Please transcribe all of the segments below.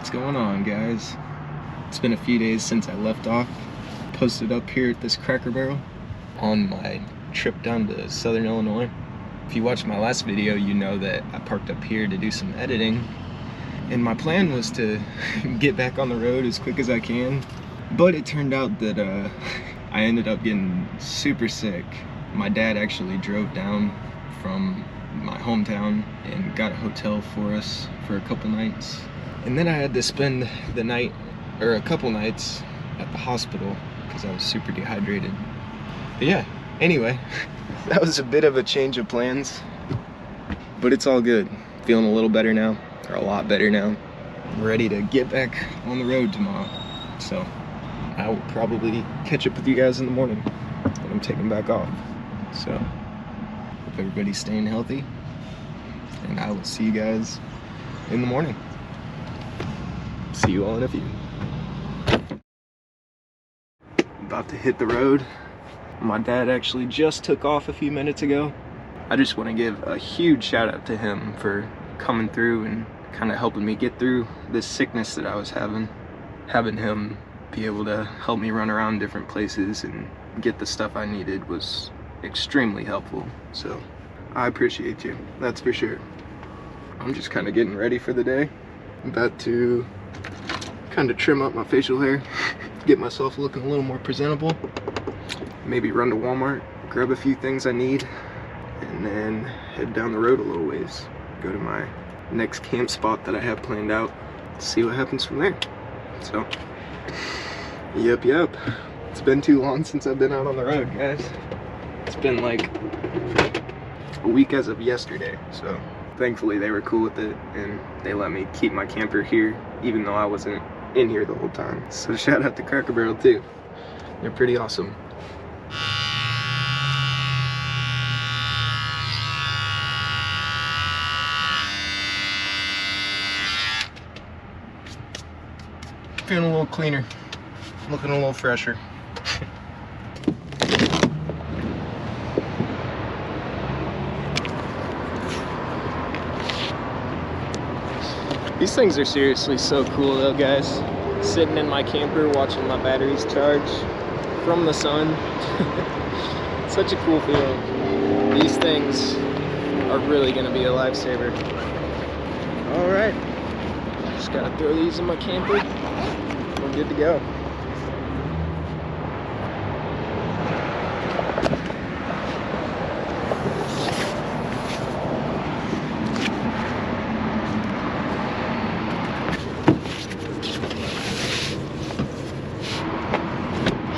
What's going on, guys? It's been a few days since I left off. Posted up here at this Cracker Barrel on my trip down to Southern Illinois. If you watched my last video, you know that I parked up here to do some editing. And my plan was to get back on the road as quick as I can. But it turned out that I ended up getting super sick. My dad actually drove down from my hometown and got a hotel for us for a couple nights. And then I had to spend the night, or a couple nights, at the hospital because I was super dehydrated. But yeah, anyway, that was a bit of a change of plans, but it's all good. Feeling a little better now, or a lot better now. I'm ready to get back on the road tomorrow. So I will probably catch up with you guys in the morning when I'm taking back off. So hope everybody's staying healthy, and I will see you guys in the morning. See you all in a few. About to hit the road. My dad actually just took off a few minutes ago. I just want to give a huge shout out to him for coming through and kind of helping me get through this sickness that I was having. Having him be able to help me run around different places and get the stuff I needed was extremely helpful. So I appreciate you, that's for sure. I'm just kind of getting ready for the day. I'm about to kind of trim up my facial hair, get myself looking a little more presentable, maybe run to Walmart, grab a few things I need, and then head down the road a little ways, go to my next camp spot that I have planned out, see what happens from there. So yep, it's been too long since I've been out on the road, guys. It's been like a week as of yesterday, so thankfully they were cool with it and they let me keep my camper here even though I wasn't in here the whole time. So shout out to Cracker Barrel too. They're pretty awesome. Feeling a little cleaner, looking a little fresher. These things are seriously so cool though, guys. Sitting in my camper watching my batteries charge from the sun. Such a cool feeling. These things are really gonna be a lifesaver. All right, just gotta throw these in my camper. We're good to go.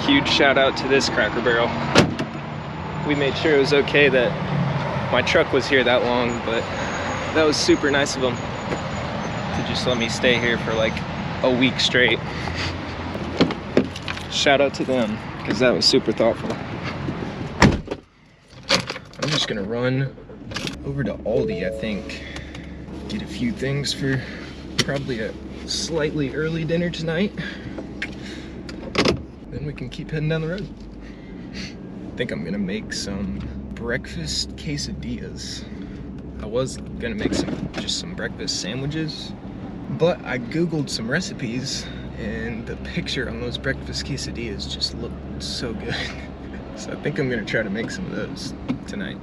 Huge shout out to this Cracker Barrel. We made sure it was okay that my truck was here that long, but that was super nice of them to just let me stay here for like a week straight. Shout out to them, because that was super thoughtful. I'm just gonna run over to Aldi, I think, get a few things for probably a slightly early dinner tonight. Then we can keep heading down the road. I think I'm gonna make some breakfast quesadillas. I was gonna make just some breakfast sandwiches, but I googled some recipes and the picture on those breakfast quesadillas just looked so good. So I think I'm gonna try to make some of those tonight.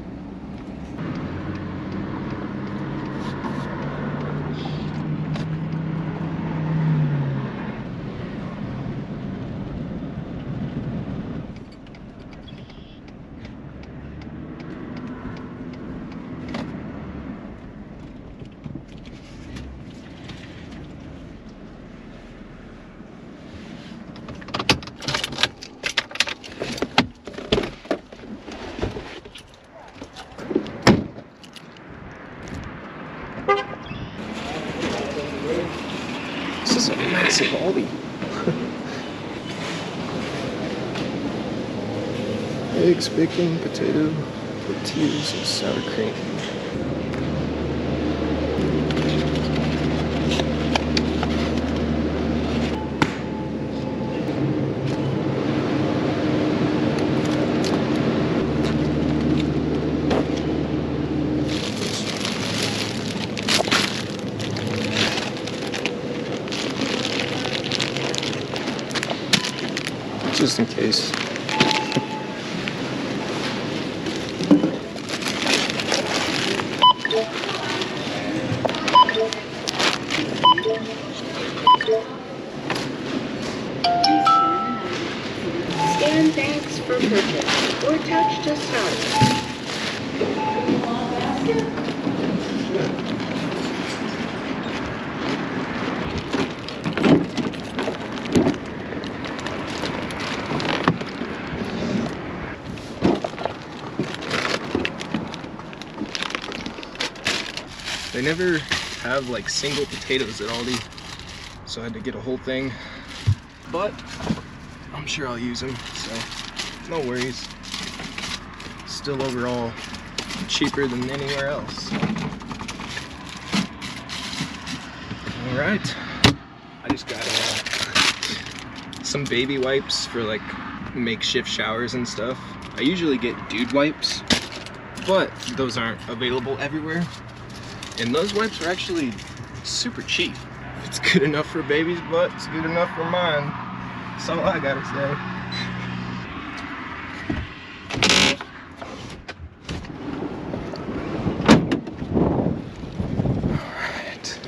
This is a massive Aldi. Eggs, bacon, potato, tortillas, and sour cream. just in case. Scan thanks for purchase or touch to start. They never have like single potatoes at Aldi, so I had to get a whole thing, but I'm sure I'll use them, so no worries. Still overall cheaper than anywhere else. All right, I just got some baby wipes for like makeshift showers and stuff. I usually get dude wipes, but those aren't available everywhere. And those wipes are actually super cheap. If it's good enough for baby's butt, it's good enough for mine. That's all I gotta say. Alright.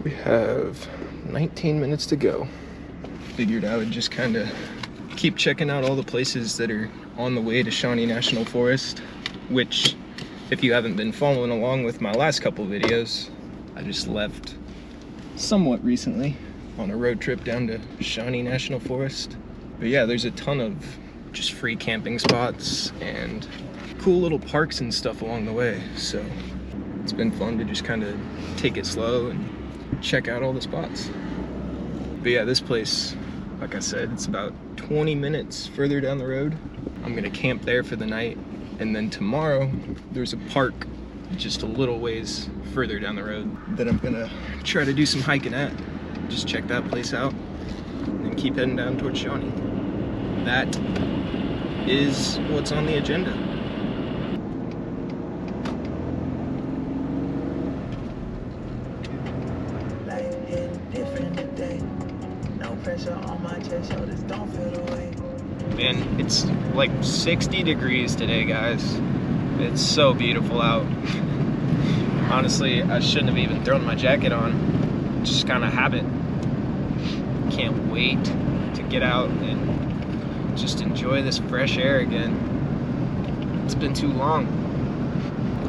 We have 19 minutes to go. Figured I would just kind of keep checking out all the places that are on the way to Shawnee National Forest, which, if you haven't been following along with my last couple videos, I just left somewhat recently on a road trip down to Shawnee National Forest. But yeah, there's a ton of just free camping spots and cool little parks and stuff along the way, so it's been fun to just kind of take it slow and check out all the spots. But yeah, this place, like I said, it's about 20 minutes further down the road. I'm gonna camp there for the night, and then tomorrow there's a park just a little ways further down the road that I'm gonna try to do some hiking at. Just check that place out and then keep heading down towards Shawnee. That is what's on the agenda. Man, it's like 60 degrees today, guys. It's so beautiful out. Honestly, I shouldn't have even thrown my jacket on. Just kind of habit. Can't wait to get out and just enjoy this fresh air again. It's been too long.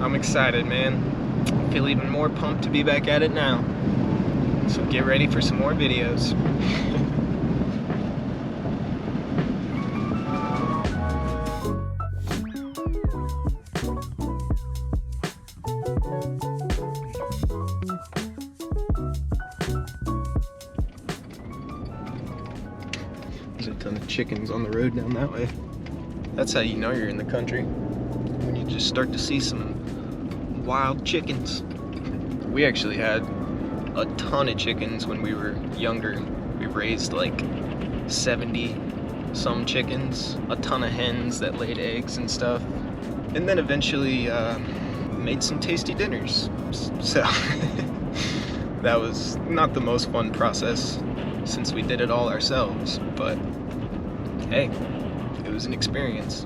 I'm excited, man. I feel even more pumped to be back at it now. So get ready for some more videos. There's a ton of chickens on the road down that way. That's how you know you're in the country, when you just start to see some wild chickens. We actually had a ton of chickens when we were younger. We raised like 70 some chickens, a ton of hens that laid eggs and stuff, and then eventually made some tasty dinners. So that was not the most fun process since we did it all ourselves, but hey, it was an experience.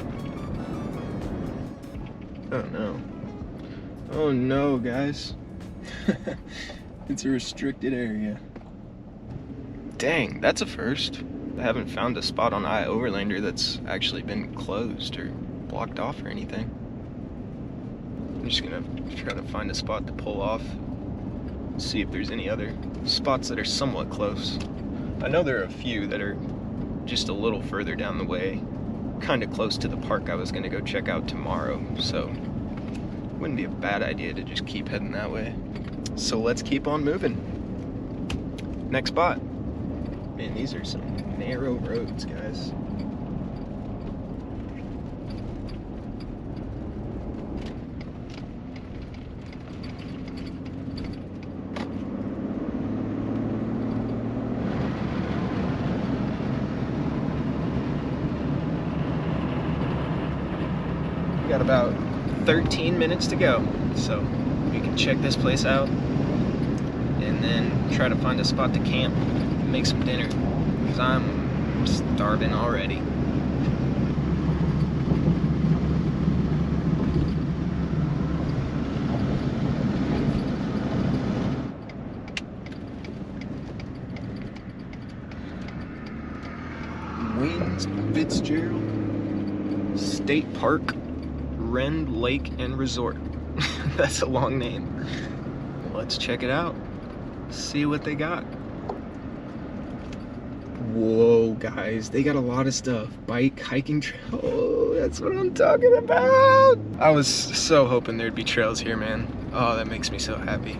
Oh no. Oh no, guys. It's a restricted area. Dang, that's a first. I haven't found a spot on iOverlander that's actually been closed or blocked off or anything. I'm just gonna try to find a spot to pull off, see if there's any other spots that are somewhat close. I know there are a few that are just a little further down the way, kind of close to the park I was gonna go check out tomorrow, so wouldn't be a bad idea to just keep heading that way. So let's keep on moving. Next spot. Man, these are some narrow roads, guys. We got about 13 minutes to go, so we can check this place out and then try to find a spot to camp and make some dinner, because I'm starving already. Wayne Fitzgerald State Park, Rend Lake and Resort. That's a long name. Let's check it out. See what they got. Whoa, guys, they got a lot of stuff. Bike, hiking trail. Oh, that's what I'm talking about. I was so hoping there'd be trails here, man. Oh, that makes me so happy.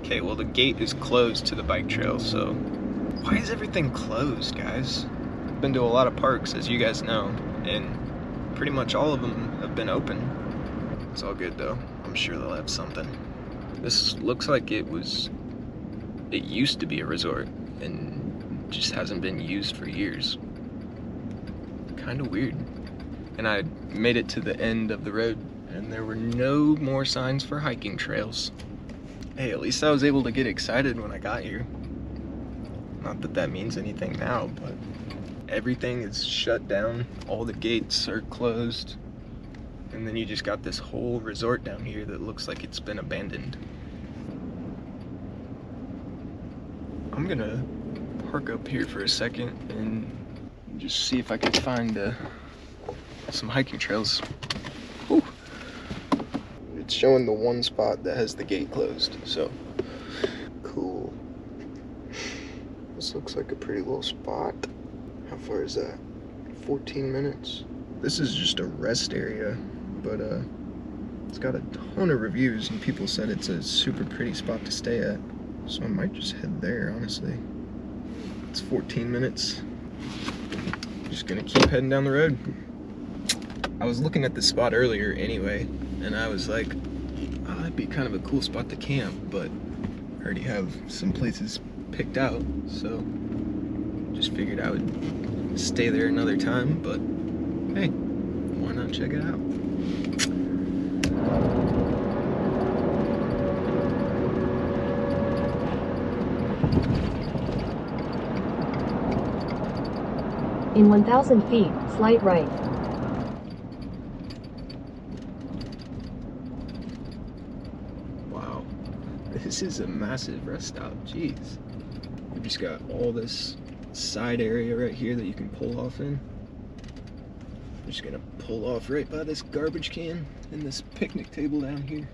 Okay, well, the gate is closed to the bike trail, so why is everything closed, guys? I've been to a lot of parks, as you guys know, and pretty much all of them have been open. It's all good though. I'm sure they'll have something. This looks like it used to be a resort and just hasn't been used for years. Kind of weird. And I made it to the end of the road and there were no more signs for hiking trails. Hey, at least I was able to get excited when I got here. Not that that means anything now, but everything is shut down. All the gates are closed. And then you just got this whole resort down here that looks like it's been abandoned. I'm gonna park up here for a second and just see if I can find some hiking trails. Whew. It's showing the one spot that has the gate closed, so cool. This looks like a pretty little spot. How far is that? 14 minutes. This is just a rest area, but it's got a ton of reviews and people said it's a super pretty spot to stay at. So I might just head there, honestly. It's 14 minutes. Just gonna keep heading down the road. I was looking at this spot earlier anyway, and I was like, oh, that'd be kind of a cool spot to camp, but I already have some places picked out, so just figured I would stay there another time, but hey, why not check it out? In 1,000 feet, slight right. Wow, this is a massive rest stop, jeez. We've just got all this side area right here that you can pull off in. I'm just gonna pull off right by this garbage can and this picnic table down here.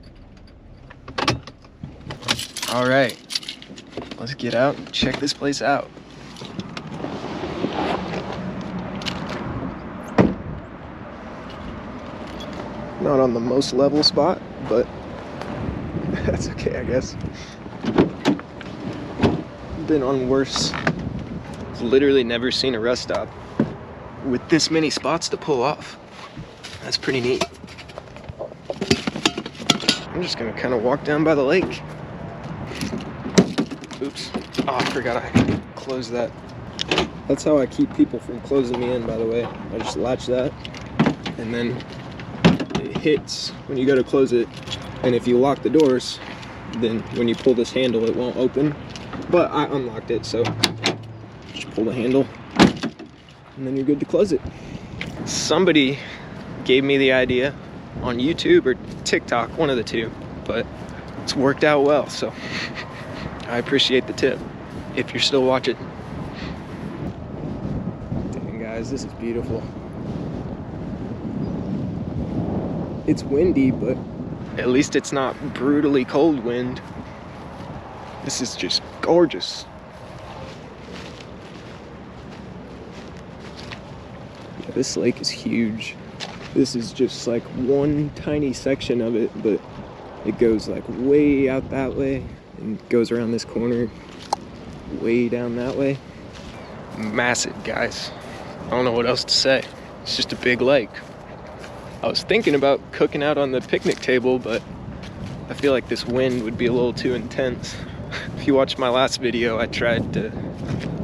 All right, let's get out and check this place out. Not on the most level spot, but that's okay, I guess. Been on worse. I've literally never seen a rest stop with this many spots to pull off. That's pretty neat. I'm just gonna kind of walk down by the lake. Oops. Oh, I forgot I closed that. That's how I keep people from closing me in, by the way. I just latch that, and then it hits when you go to close it. And if you lock the doors, then when you pull this handle, it won't open. But I unlocked it, so just pull the handle, and then you're good to close it. Somebody gave me the idea on YouTube or TikTok, one of the two, but it's worked out well, so I appreciate the tip, if you're still watching. Dang, guys, this is beautiful. It's windy, but at least it's not brutally cold wind. This is just gorgeous. Yeah, this lake is huge. This is just like one tiny section of it, but it goes like way out that way and goes around this corner, way down that way. Massive, guys. I don't know what else to say. It's just a big lake. I was thinking about cooking out on the picnic table, but I feel like this wind would be a little too intense. If you watched my last video, I tried to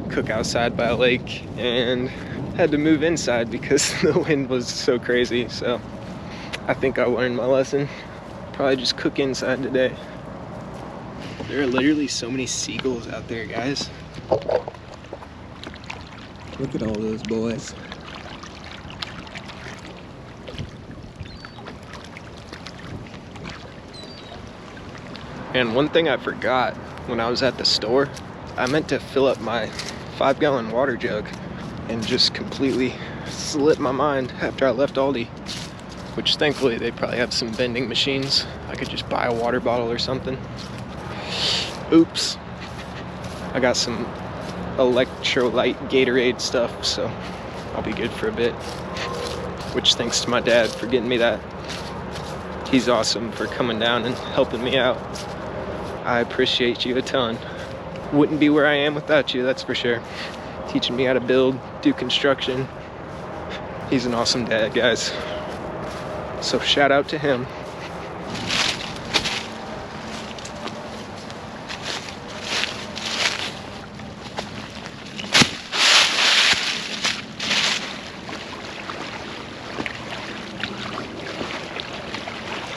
cook outside by a lake and had to move inside because the wind was so crazy. So I think I learned my lesson. Probably just cook inside today. There are literally so many seagulls out there, guys. Look at all those boys. And one thing I forgot when I was at the store, I meant to fill up my 5-gallon water jug and just completely slipped my mind after I left Aldi, which thankfully they probably have some vending machines. I could just buy a water bottle or something. Oops. I got some electrolyte Gatorade stuff, so I'll be good for a bit. Which thanks to my dad for getting me that. He's awesome for coming down and helping me out. I appreciate you a ton. Wouldn't be where I am without you, that's for sure. Teaching me how to build, do construction. He's an awesome dad, guys. So shout out to him.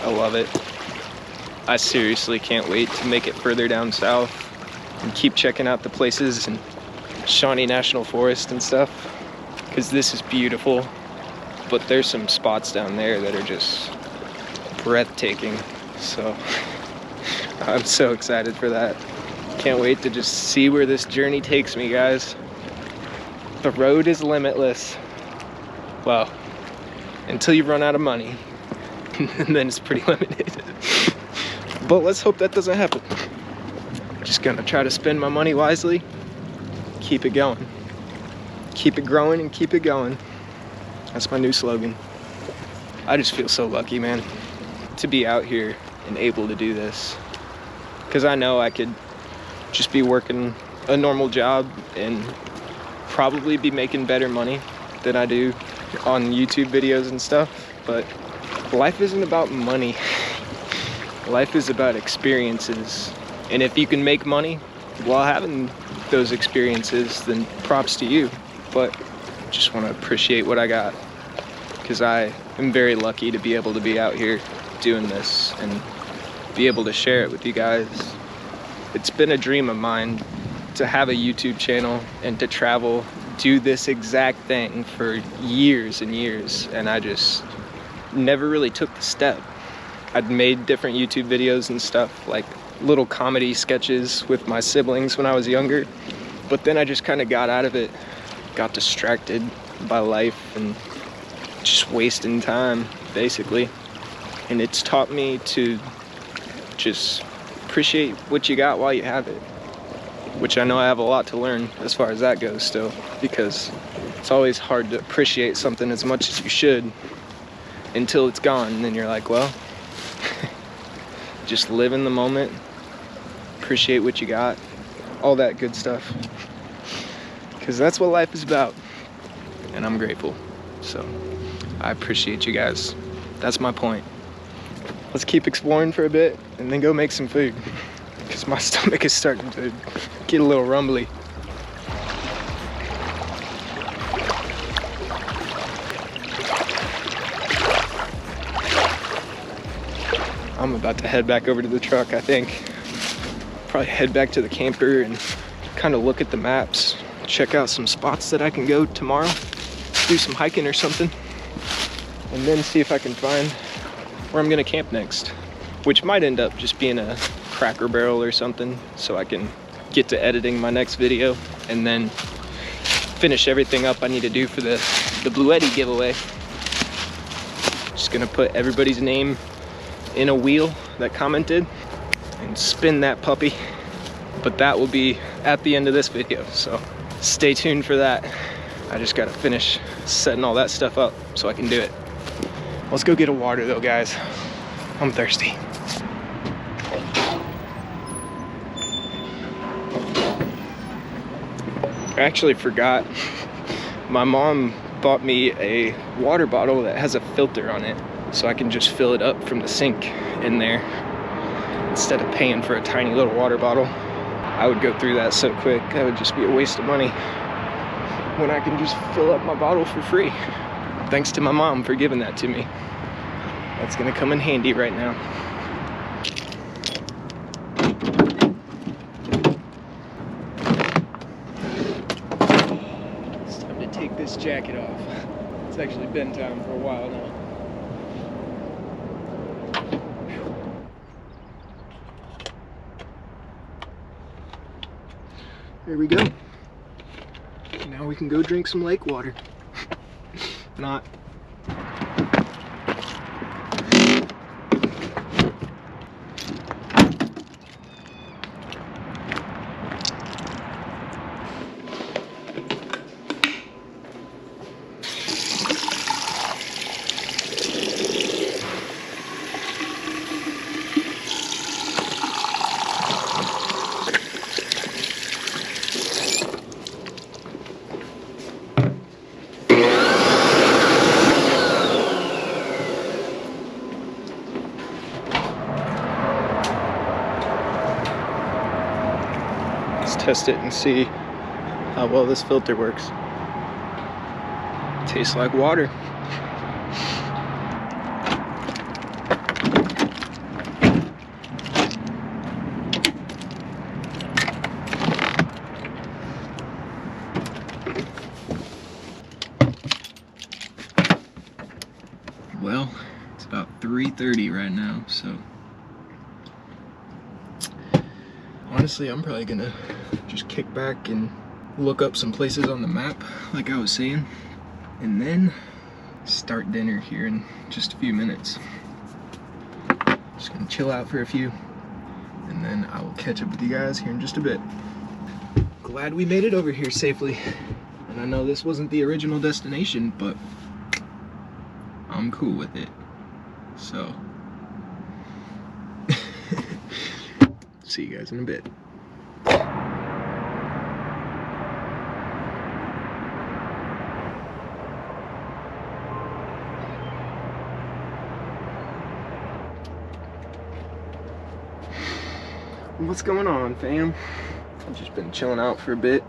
I love it. I seriously can't wait to make it further down south and keep checking out the places in Shawnee National Forest and stuff, because this is beautiful, but there's some spots down there that are just breathtaking. So I'm so excited for that. Can't wait to just see where this journey takes me, guys. The road is limitless. Well, until you run out of money. And then it's pretty limited. But let's hope that doesn't happen. Just gonna try to spend my money wisely. Keep it going. Keep it growing and keep it going. That's my new slogan. I just feel so lucky, man, to be out here and able to do this. Because I know I could just be working a normal job and probably be making better money than I do on YouTube videos and stuff. But life isn't about money. Life is about experiences. And if you can make money while having those experiences, then props to you. But just want to appreciate what I got, because I am very lucky to be able to be out here doing this and be able to share it with you guys. It's been a dream of mine to have a YouTube channel and to travel, do this exact thing for years and years, and I just never really took the step. I'd made different YouTube videos and stuff, like little comedy sketches with my siblings when I was younger, but then I just kind of got out of it, got distracted by life and just wasting time, basically. And it's taught me to just appreciate what you got while you have it, which I know I have a lot to learn as far as that goes still, because it's always hard to appreciate something as much as you should until it's gone, and then you're like, well, just live in the moment, appreciate what you got, all that good stuff, because that's what life is about. And I'm grateful, so I appreciate you guys. That's my point. Let's keep exploring for a bit and then go make some food, because my stomach is starting to get a little rumbly. I'm about to head back over to the truck, I think. Probably head back to the camper and kind of look at the maps, check out some spots that I can go tomorrow, do some hiking or something, and then see if I can find where I'm gonna camp next, which might end up just being a Cracker Barrel or something, so I can get to editing my next video and then finish everything up I need to do for the Blue Eddy giveaway. Just gonna put everybody's name in a wheel that commented and spin that puppy, but that will be at the end of this video, so stay tuned for that. I just gotta finish setting all that stuff up so I can do it. Let's go get a water though, guys. I'm thirsty. I actually forgot, my mom bought me a water bottle that has a filter on it, so I can just fill it up from the sink in there instead of paying for a tiny little water bottle. I would go through that so quick, that would just be a waste of money when I can just fill up my bottle for free. Thanks to my mom for giving that to me. That's gonna come in handy right now. It's time to take this jacket off. It's actually been time for a while now. There we go. Now we can go drink some lake water. Not. Test it and see how well this filter works. Tastes like water. Well, it's about 3:30 right now, so honestly, I'm probably gonna just kick back and look up some places on the map, like I was saying, and then start dinner here in just a few minutes. Just gonna chill out for a few, and then I will catch up with you guys here in just a bit. Glad we made it over here safely. And I know this wasn't the original destination, but I'm cool with it. So, see you guys in a bit. What's going on, fam? I've just been chilling out for a bit.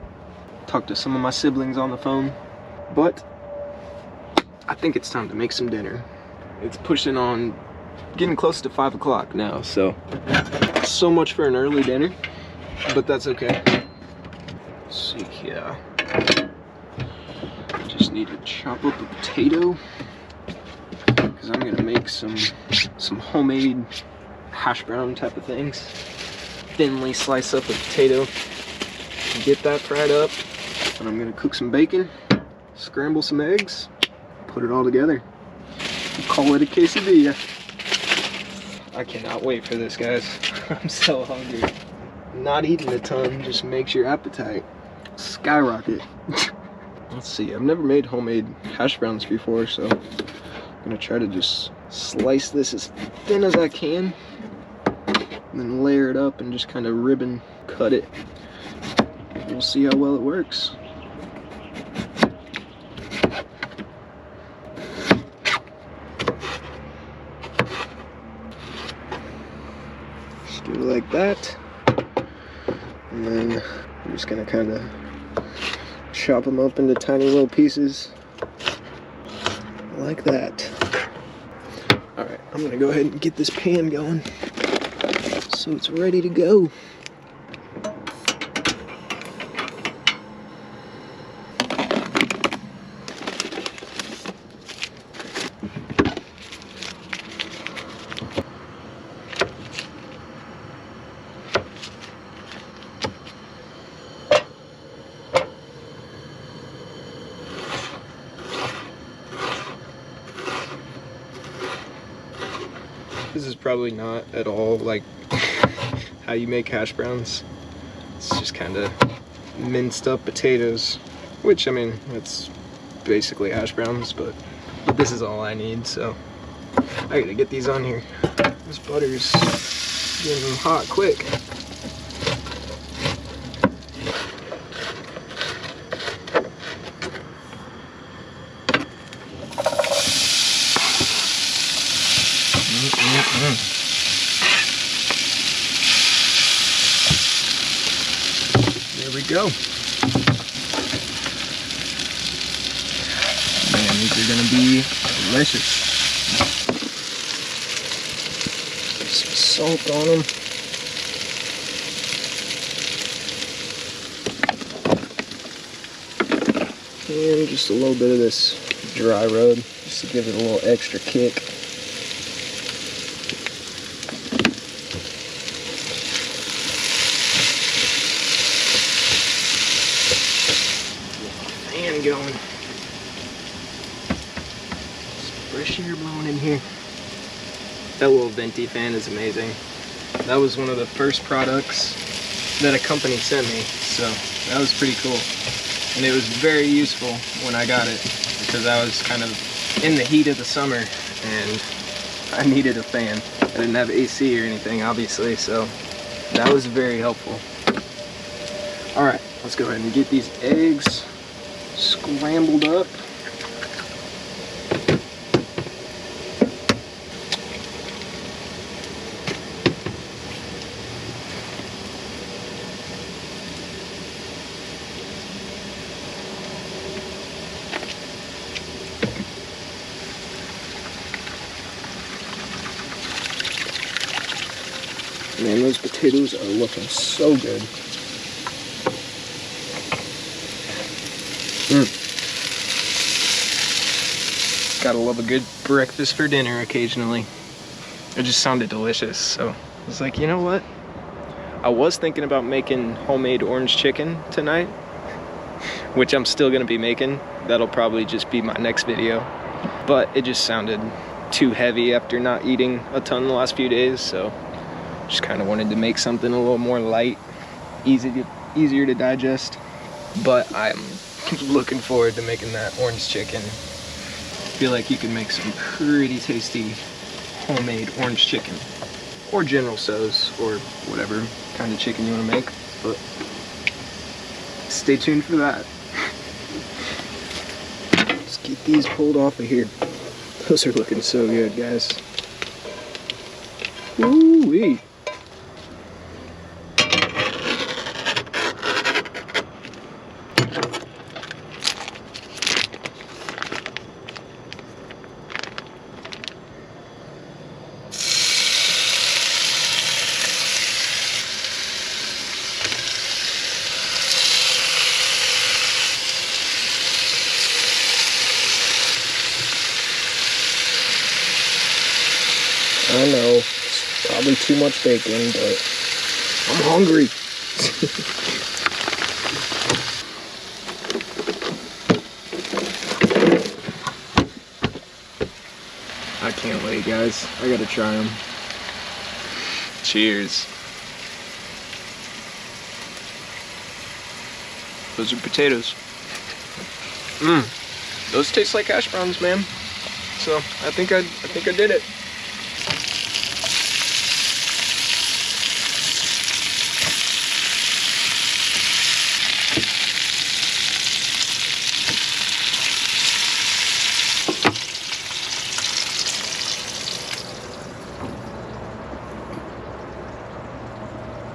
Talked to some of my siblings on the phone, but I think it's time to make some dinner. It's pushing on, getting close to 5 o'clock now, so much for an early dinner, but that's okay. Let's see here. Just need to chop up a potato, because I'm gonna make some homemade hash brown type of things. Thinly slice up a potato, get that fried up, and I'm gonna cook some bacon, scramble some eggs, put it all together, call it a quesadilla. I cannot wait for this, guys. I'm so hungry. Not eating a ton just makes your appetite skyrocket. Let's see, I've never made homemade hash browns before, so I'm gonna try to just slice this as thin as I can, and then layer it up and just kind of ribbon cut it. We'll see how well it works. Just do it like that. And then I'm just gonna kind of chop them up into tiny little pieces like that. Alright, I'm gonna go ahead and get this pan going so it's ready to go. This is probably not at all like how you make hash browns. It's just kind of minced up potatoes, which, I mean, it's basically hash browns, but this is all I need, so I gotta get these on here. This butter's getting hot quick. There we go. Man, these are gonna be delicious. Some salt on them. And just a little bit of this dry rub, just to give it a little extra kick. Fan going. Some fresh air blowing in here. That little venti fan is amazing. That was one of the first products that a company sent me, so that was pretty cool. And it was very useful when I got it, because I was kind of in the heat of the summer and I needed a fan. I didn't have AC or anything, obviously, so that was very helpful. All right, let's go ahead and get these eggs scrambled up. Man, those potatoes are looking so good. Gotta love a good breakfast for dinner occasionally. It just sounded delicious, so I was like, you know what? I was thinking about making homemade orange chicken tonight, which I'm still gonna be making. That'll probably just be my next video. But it just sounded too heavy after not eating a ton the last few days, so just kind of wanted to make something a little more light, easier to digest. But I'm looking forward to making that orange chicken. Feel like you can make some pretty tasty homemade orange chicken, or General Tso's, or whatever kind of chicken you want to make. But stay tuned for that. Let's get these pulled off of here. Those are looking so good, guys. Ooh-wee. I know, it's probably too much bacon, but I'm hungry. I can't wait, guys. I gotta try them. Cheers. Those are potatoes. Those taste like hash browns, man. So I think I did it.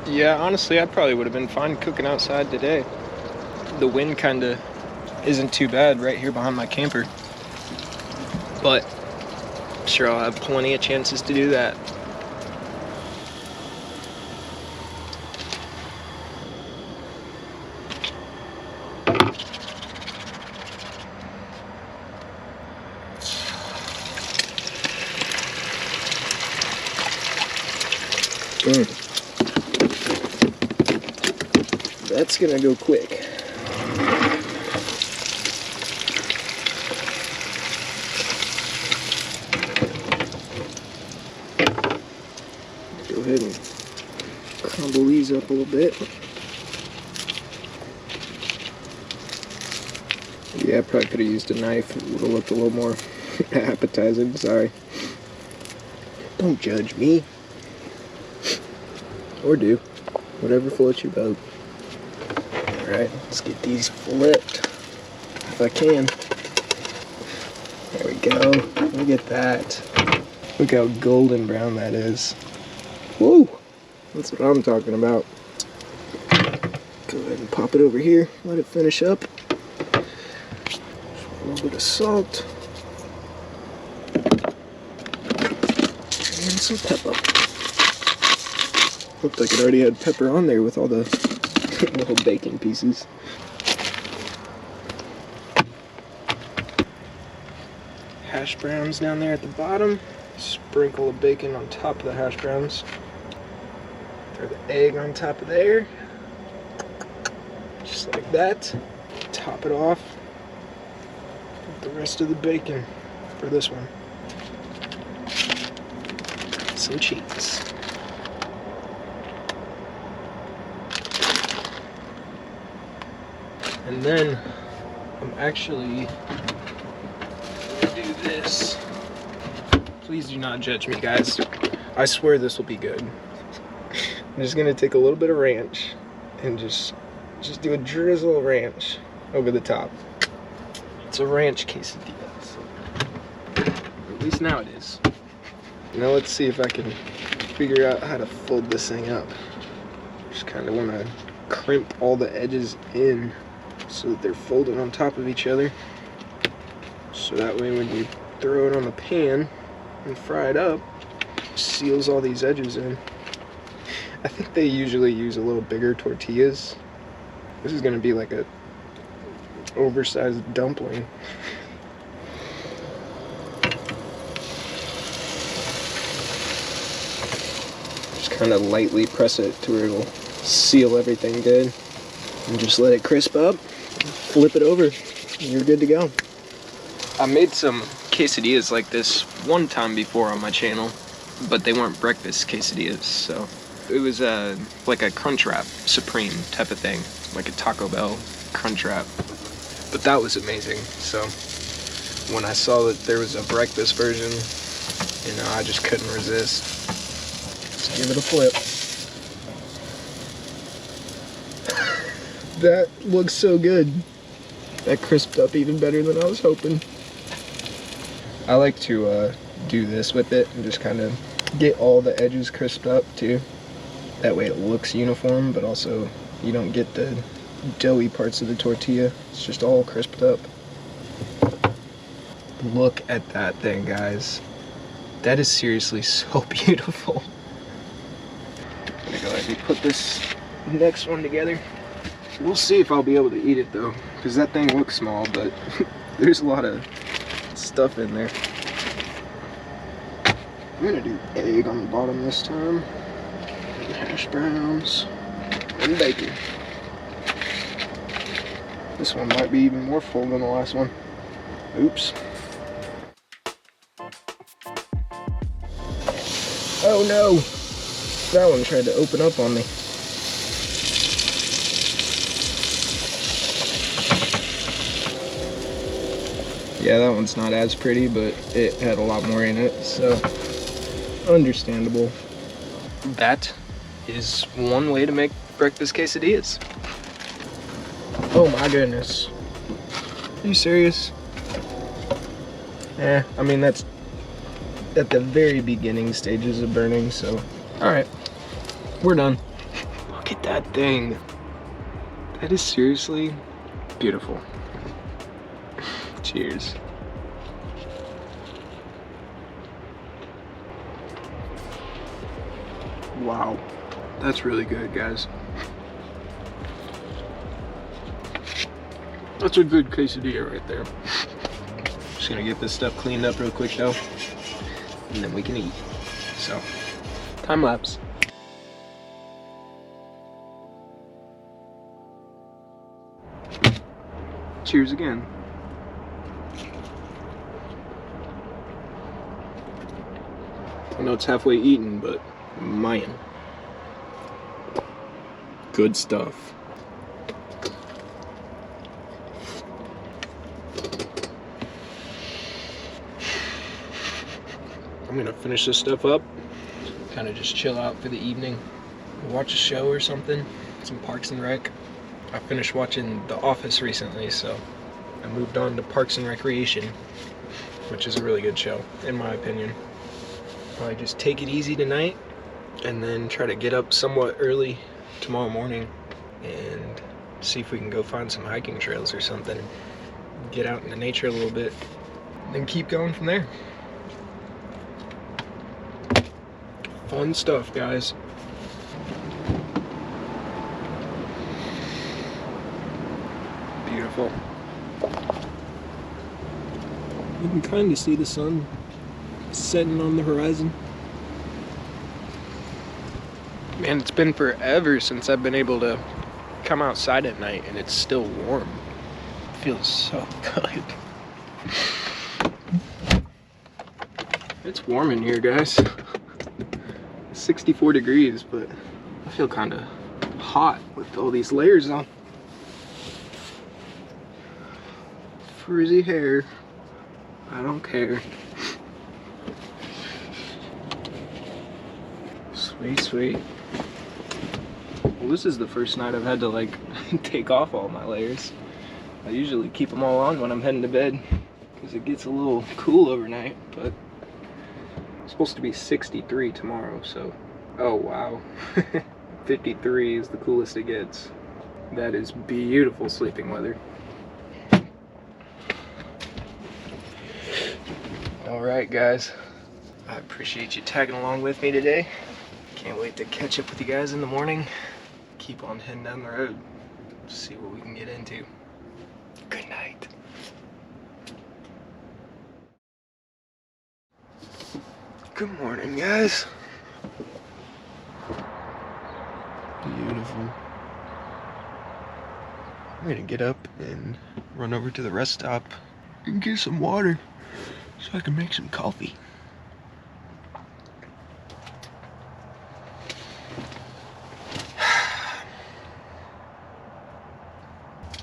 Yeah, honestly, I probably would have been fine cooking outside today. The wind kind of isn't too bad right here behind my camper. But I'm sure I'll have plenty of chances to do that. That's gonna go quick. Go ahead and crumble these up a little bit. Yeah, I probably could have used a knife. It would have looked a little more appetizing. Sorry. Don't judge me. Or do. Whatever floats your boat. Alright, let's get these flipped. If I can. There we go. Look at that. Look how golden brown that is. Whoa! That's what I'm talking about. Go ahead and pop it over here. Let it finish up. A little bit of salt. And some pepper. Looked like it already had pepper on there with all the little bacon pieces. Hash browns down there at the bottom. Sprinkle of bacon on top of the hash browns. Throw the egg on top of there. Just like that. Top it off with the rest of the bacon for this one. Some cheese. And then I'm actually gonna do this. Please do not judge me, guys. I swear this will be good. I'm just gonna take a little bit of ranch and just do a drizzle of ranch over the top. It's a ranch quesadilla. So. At least now it is. Now let's see if I can figure out how to fold this thing up. Just kind of want to crimp all the edges in so that they're folded on top of each other. So that way when you throw it on the pan and fry it up, it seals all these edges in. I think they usually use a little bigger tortillas. This is gonna be like a oversized dumpling. Just kind of lightly press it to where it'll seal everything good. And just let it crisp up, flip it over, and you're good to go. I made some quesadillas like this one time before on my channel, but they weren't breakfast quesadillas, so it was like a Crunch Wrap Supreme type of thing, like a Taco Bell Crunch Wrap. But that was amazing. So when I saw that there was a breakfast version, you know, I just couldn't resist. Let's give it a flip. That looks so good. That crisped up even better than I was hoping. I like to do this with it and just kind of get all the edges crisped up too. That way it looks uniform, but also you don't get the doughy parts of the tortilla. It's just all crisped up. Look at that thing, guys. That is seriously so beautiful. I'm gonna go ahead and put this next one together. We'll see if I'll be able to eat it though, because that thing looks small, but there's a lot of stuff in there. I'm gonna do egg on the bottom this time, and hash browns, and bacon. This one might be even more full than the last one. Oops. Oh no! That one tried to open up on me. Yeah, that one's not as pretty, but it had a lot more in it, so understandable. That is one way to make breakfast quesadillas. Oh my goodness. Are you serious? I mean, that's at the very beginning stages of burning, so alright, we're done. Look at that thing. That is seriously beautiful. Cheers. Wow, that's really good, guys. That's a good quesadilla right there. Just gonna get this stuff cleaned up real quick though, and then we can eat. So, time lapse. Cheers again. I know it's halfway eaten, but man, good stuff. I'm gonna finish this stuff up, kind of just chill out for the evening, watch a show or something, some Parks and Rec. I finished watching The Office recently, so I moved on to Parks and Recreation, which is a really good show, in my opinion. Probably just take it easy tonight, and then try to get up somewhat early tomorrow morning, and see if we can go find some hiking trails or something. Get out in the nature a little bit, and then keep going from there. Fun stuff, guys. beautiful. You can kind of see the sun setting on the horizon. Man, it's been forever since I've been able to come outside at night and it's still warm. It feels so good. It's warm in here, guys. 64 degrees, but I feel kind of hot with all these layers on. Frizzy hair. I don't care. Sweet, sweet. Well, this is the first night I've had to like take off all my layers. I usually keep them all on when I'm heading to bed because it gets a little cool overnight, but it's supposed to be 63 tomorrow, so oh wow. 53 is the coolest it gets. That is beautiful sleeping weather. Alright guys, I appreciate you tagging along with me today. Can't wait to catch up with you guys in the morning. Keep on heading down the road, see what we can get into. Good night. Good morning, guys. Beautiful. I'm gonna get up and run over to the rest stop and get some water so I can make some coffee.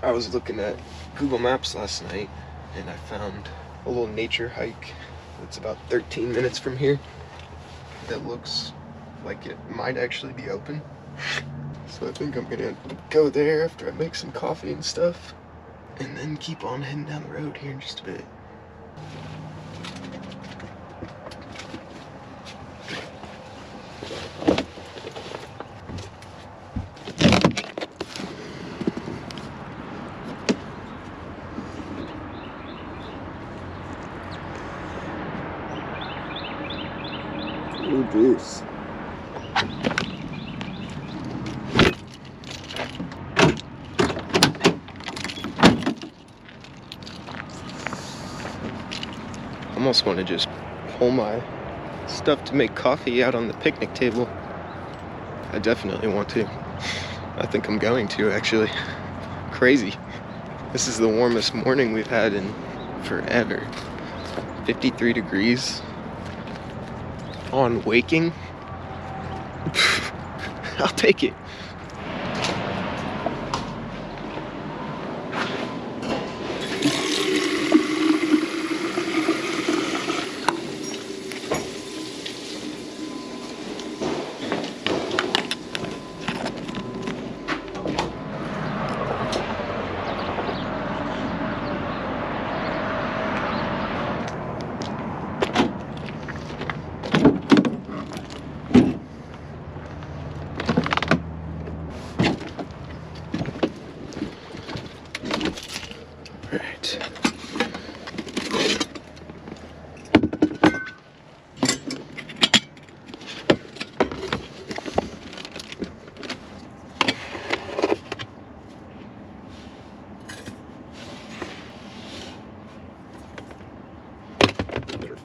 I was looking at Google Maps last night and I found a little nature hike that's about 13 minutes from here that looks like it might actually be open. So I think I'm gonna go there after I make some coffee and stuff and then keep on heading down the road here in just a bit. Ooh, juice. I almost want to just pull my stuff to make coffee out on the picnic table. I definitely want to. I think I'm going to, actually. Crazy. This is the warmest morning we've had in forever. 53 degrees. On waking. I'll take it.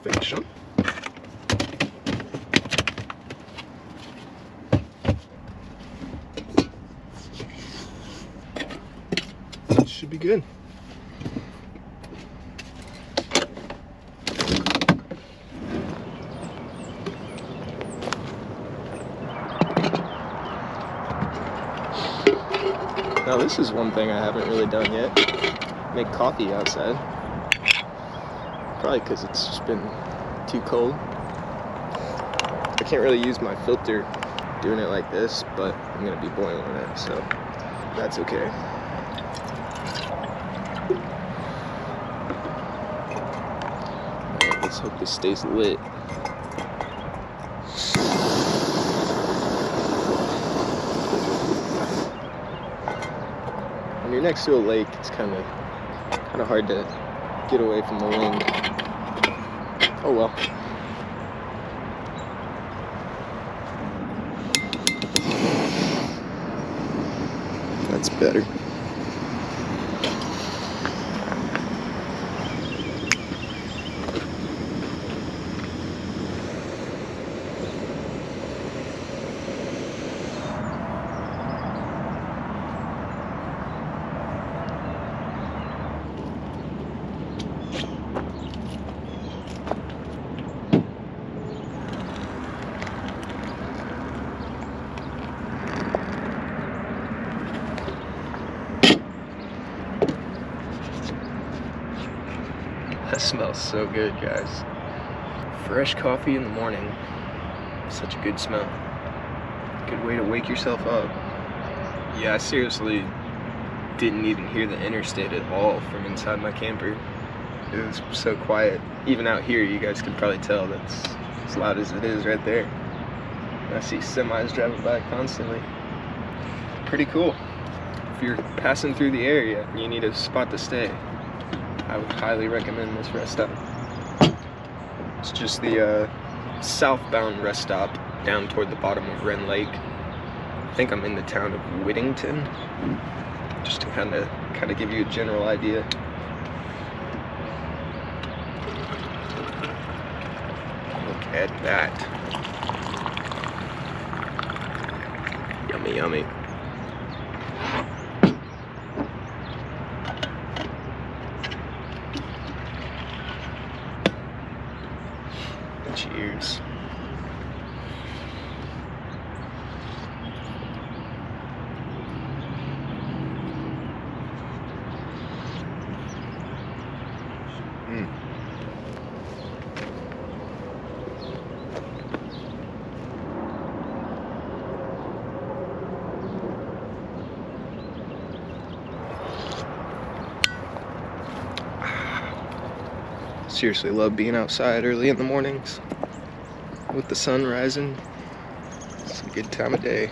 Perfection. That should be good. Now this is one thing I haven't really done yet. Make coffee outside. Probably because it's just been too cold. I can't really use my filter doing it like this, but I'm gonna be boiling it, so that's okay. Alright, let's hope this stays lit. When you're next to a lake, it's kind of hard to get away from the wind. Oh well. That's better. Smells so good, guys. Fresh coffee in the morning. Such a good smell. Good way to wake yourself up. Yeah, I seriously didn't even hear the interstate at all from inside my camper. It was so quiet. Even out here, you guys could probably tell that's as loud as it is right there. I see semis driving by constantly. Pretty cool. If you're passing through the area and you need a spot to stay, I would highly recommend this rest stop. It's just the southbound rest stop down toward the bottom of Wren Lake. I think I'm in the town of Whittington, just to kind of give you a general idea. Look at that. Yummy, yummy. Cheers. Seriously love being outside early in the mornings with the sun rising. It's a good time of day.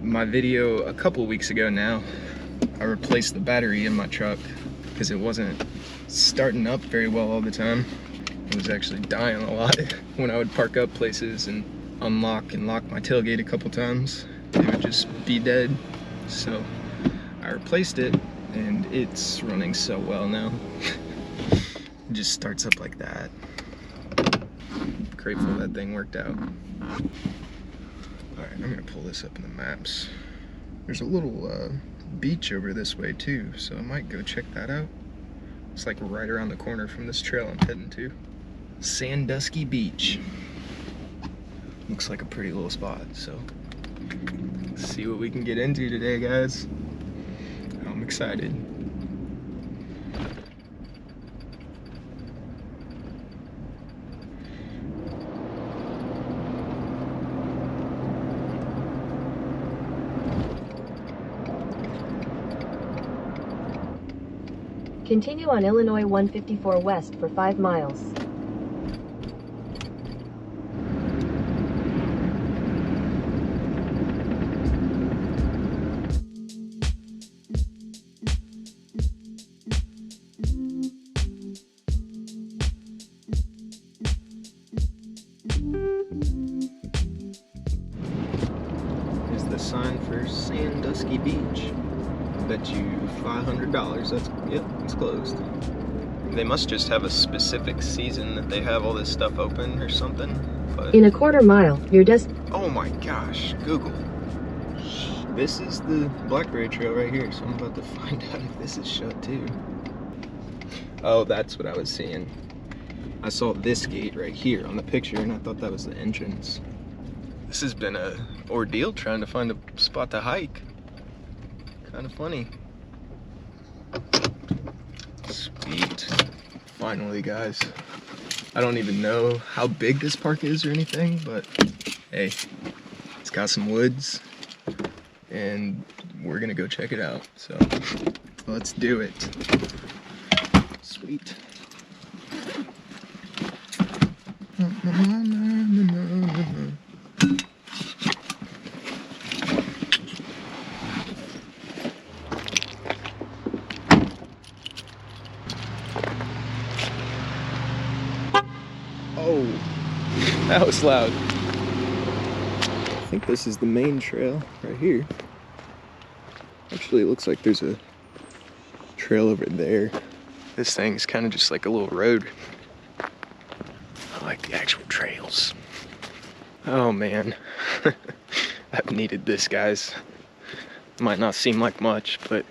My video a couple weeks ago now, I replaced the battery in my truck because it wasn't starting up very well all the time. It was actually dying a lot. When I would park up places and unlock and lock my tailgate a couple times, it would just be dead. So I replaced it and it's running so well now. It just starts up like that. Grateful that thing worked out. Alright, I'm gonna pull this up in the maps. There's a little beach over this way too, so I might go check that out. It's like right around the corner from this trail I'm heading to. Sandusky Beach. Looks like a pretty little spot, so let's see what we can get into today, guys. I'm excited. Continue on Illinois 154 West for 5 miles. Here's the sign for Sandusky Beach. Bet you $500 that's, yep, it's closed. They must just have a specific season that they have all this stuff open or something, but... In a quarter mile, your Oh my gosh, Google. This is the Blackberry Trail right here, so I'm about to find out if this is shut too. Oh, that's what I was seeing. I saw this gate right here on the picture and I thought that was the entrance. This has been a ordeal trying to find a spot to hike. Kind of funny. Sweet. Finally, guys. I don't even know how big this park is or anything, but hey, it's got some woods and we're gonna go check it out. So let's do it. Sweet. Oh, that was loud. I think this is the main trail right here. Actually, it looks like there's a trail over there. This thing's kind of just like a little road. I like the actual trails. Oh man, I've needed this, guys. Might not seem like much, but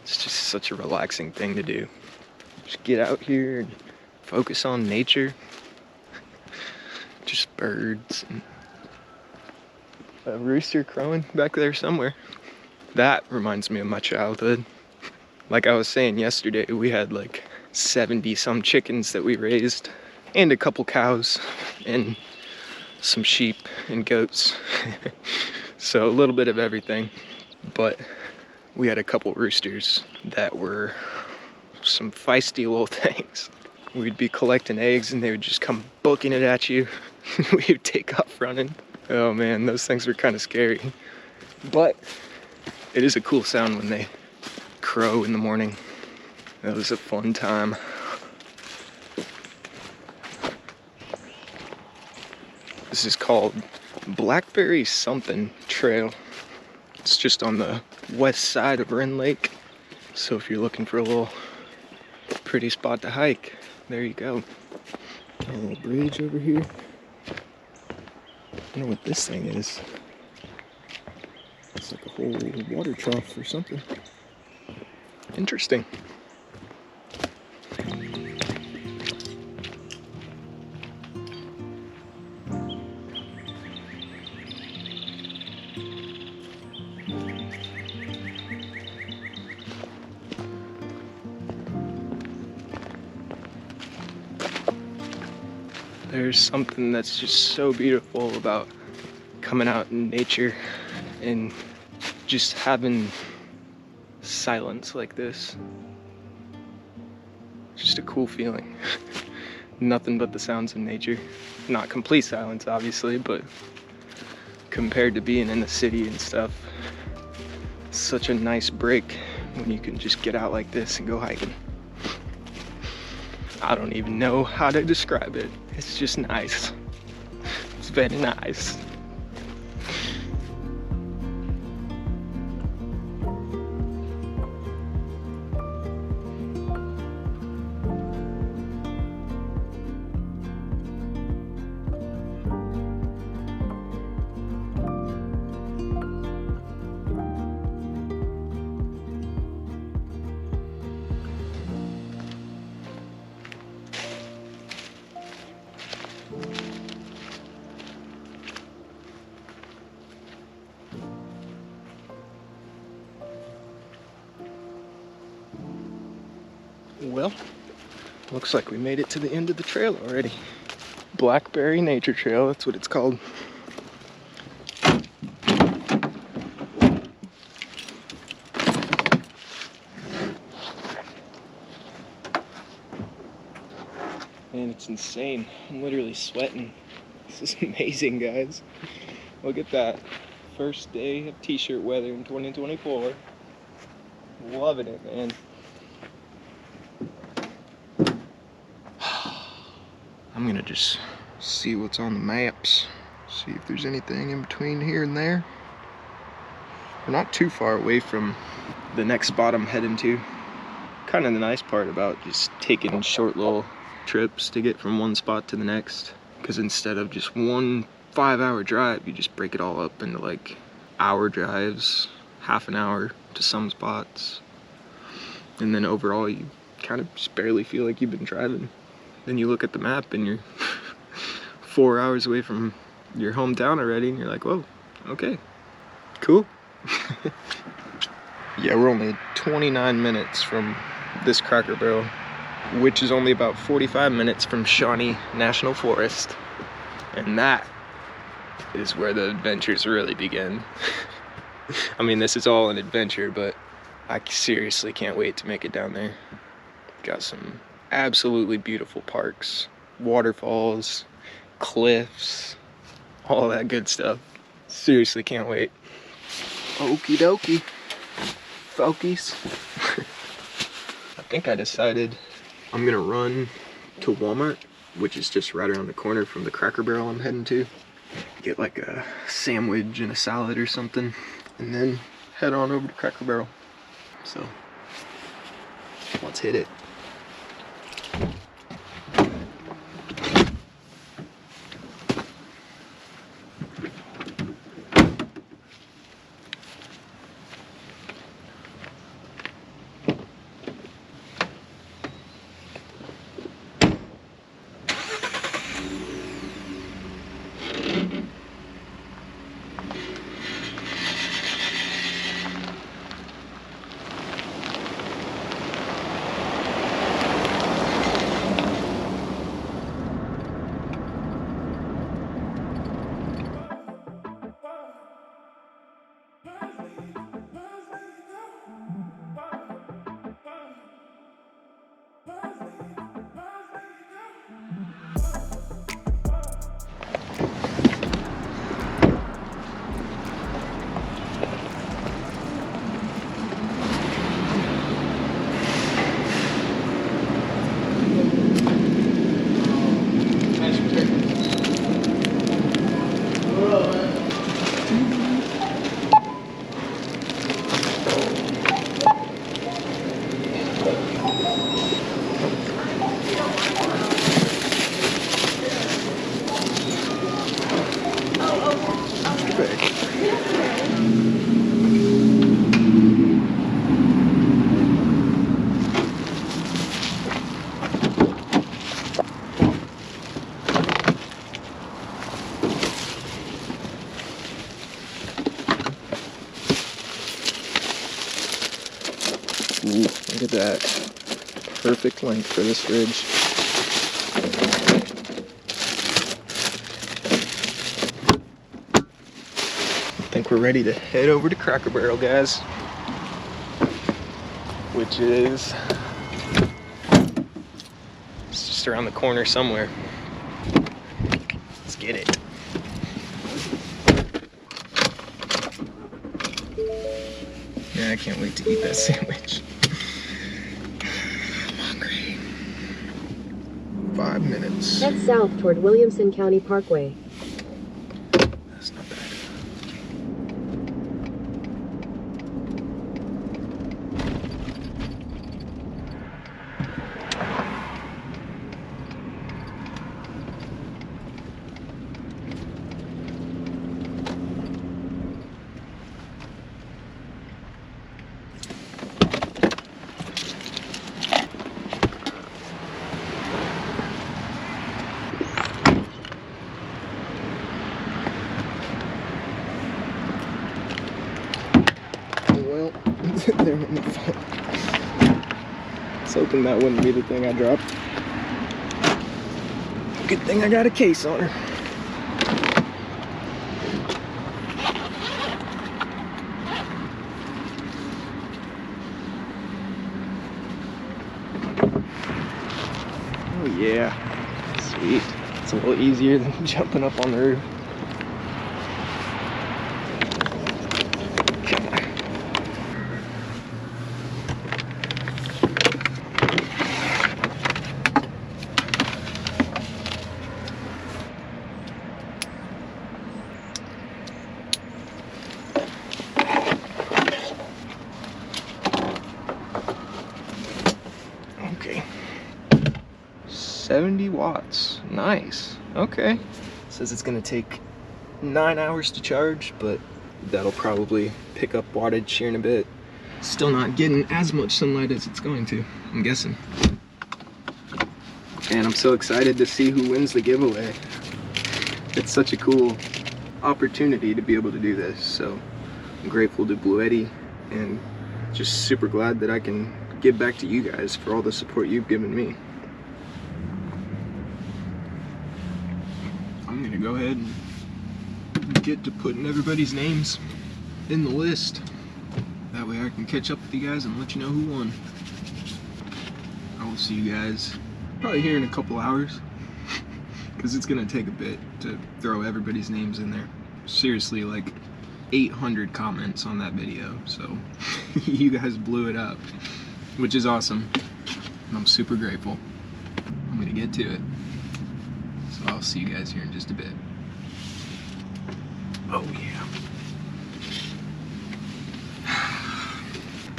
it's just such a relaxing thing to do. Just get out here and focus on nature. Just birds and a rooster crowing back there somewhere. That reminds me of my childhood. Like I was saying yesterday, we had like 70 some chickens that we raised, and a couple cows, and some sheep and goats. So a little bit of everything. But we had a couple roosters that were some feisty little things. We'd be collecting eggs and they would just come booking it at you. We would take off running. Oh man, those things were kind of scary. But it is a cool sound when they crow in the morning. That was a fun time. This is called Blackberry something Trail. It's just on the west side of Wren Lake. So if you're looking for a little pretty spot to hike, there you go. A little bridge over here. I don't know what this thing is. It's like a whole water trough or something. Interesting. There's something that's just so beautiful about coming out in nature and just having silence like this. Just a cool feeling. Nothing but the sounds of nature. Not complete silence, obviously, but compared to being in the city and stuff, such a nice break when you can just get out like this and go hiking. I don't even know how to describe it. It's just nice. It's very nice. Well, looks like we made it to the end of the trail already. Blackberry Nature Trail, that's what it's called. Man, it's insane. I'm literally sweating. This is amazing, guys. Look at that. First day of t-shirt weather in 2024. Loving it, man. I'm gonna just see what's on the maps. See if there's anything in between here and there. We're not too far away from the next spot I'm heading to. Kind of the nice part about just taking short little trips to get from one spot to the next. Because instead of just one 5-hour drive, you just break it all up into like hour drives, half an hour to some spots. And then overall you kind of just barely feel like you've been driving. Then you look at the map and you're 4 hours away from your hometown already, and you're like, whoa, okay, cool. Yeah, we're only 29 minutes from this Cracker Barrel, which is only about 45 minutes from Shawnee National Forest. And that is where the adventures really begin. I mean, this is all an adventure, but I seriously can't wait to make it down there. Got some absolutely beautiful parks, waterfalls, cliffs, all that good stuff. Seriously can't wait. Okie dokie, folkies. I think I decided I'm gonna run to Walmart, which is just right around the corner from the Cracker Barrel I'm heading to. Get like a sandwich and a salad or something, and then head on over to Cracker Barrel. So Let's hit it. Ooh, look at that. Perfect length for this ridge. I think we're ready to head over to Cracker Barrel, guys. Which is... it's just around the corner somewhere. Let's get it. Yeah, I can't wait to eat that sandwich. I'm hungry. 5 minutes. Head south toward Williamson County Parkway. That's not bad. Well, there went my phone. I was hoping that wouldn't be the thing I dropped. Good thing I got a case on her. Oh yeah, sweet. It's a little easier than jumping up on the roof. Okay. 70 watts. Nice. Okay. Says it's gonna take 9 hours to charge, but that'll probably pick up wattage here in a bit. Still not getting as much sunlight as it's going to, I'm guessing. And I'm so excited to see who wins the giveaway. It's such a cool opportunity to be able to do this. So I'm grateful to Blue Eddy and just super glad that I can give back to you guys for all the support you've given me. I'm gonna go ahead and get to putting everybody's names in the list. That way I can catch up with you guys and let you know who won. I will see you guys probably here in a couple hours because it's gonna take a bit to throw everybody's names in there. Seriously, like 800 comments on that video, so you guys blew it up, which is awesome, and I'm super grateful. I'm gonna get to it, so I'll see you guys here in just a bit. Oh yeah.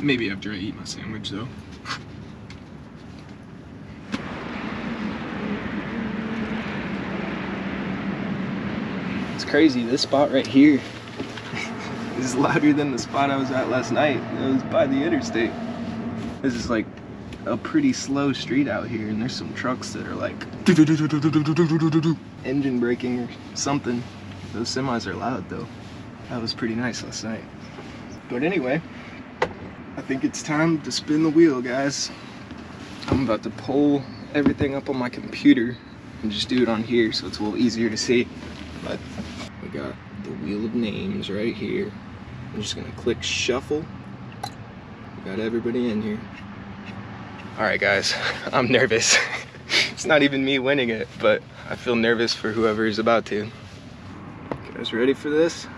Maybe after I eat my sandwich though. crazy. This spot right here is louder than the spot I was at last night. It was by the interstate. This is like a pretty slow street out here, and there's some trucks that are like engine braking or something. Those semis are loud though. That was pretty nice last night. But anyway, I think it's time to spin the wheel, guys. I'm about to pull everything up on my computer and just do it on here so it's a little easier to see. But we got the wheel of names right here. I'm just gonna click shuffle. We got everybody in here. All right, guys, I'm nervous. It's not even me winning it, but I feel nervous for whoever is about to. You guys ready for this?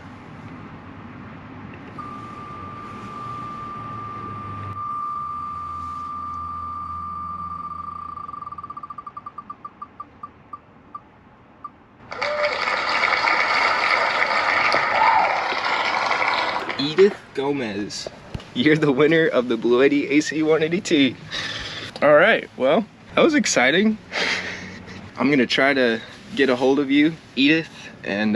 Edith Gomez, you're the winner of the Blue 80 AC 180T. All right, well, that was exciting. I'm gonna try to get a hold of you, Edith, and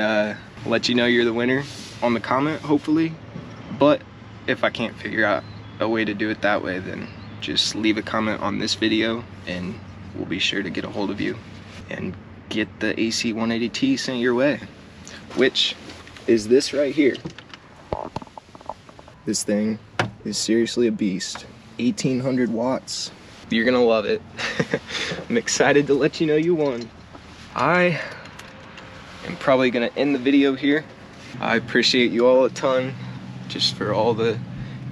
let you know you're the winner on the comment, hopefully. But if I can't figure out a way to do it that way, then just leave a comment on this video and we'll be sure to get a hold of you and get the AC 180T sent your way, which is this right here. This thing is seriously a beast. 1800 watts. You're gonna love it. I'm excited to let you know you won. I am probably gonna end the video here. I appreciate you all a ton, just for all the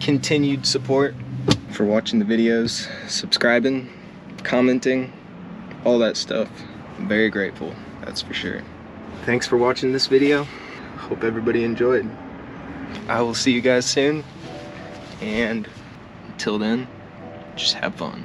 continued support, for watching the videos, subscribing, commenting, all that stuff. I'm very grateful, that's for sure. Thanks for watching this video. Hope everybody enjoyed. I will see you guys soon, and until then, just have fun.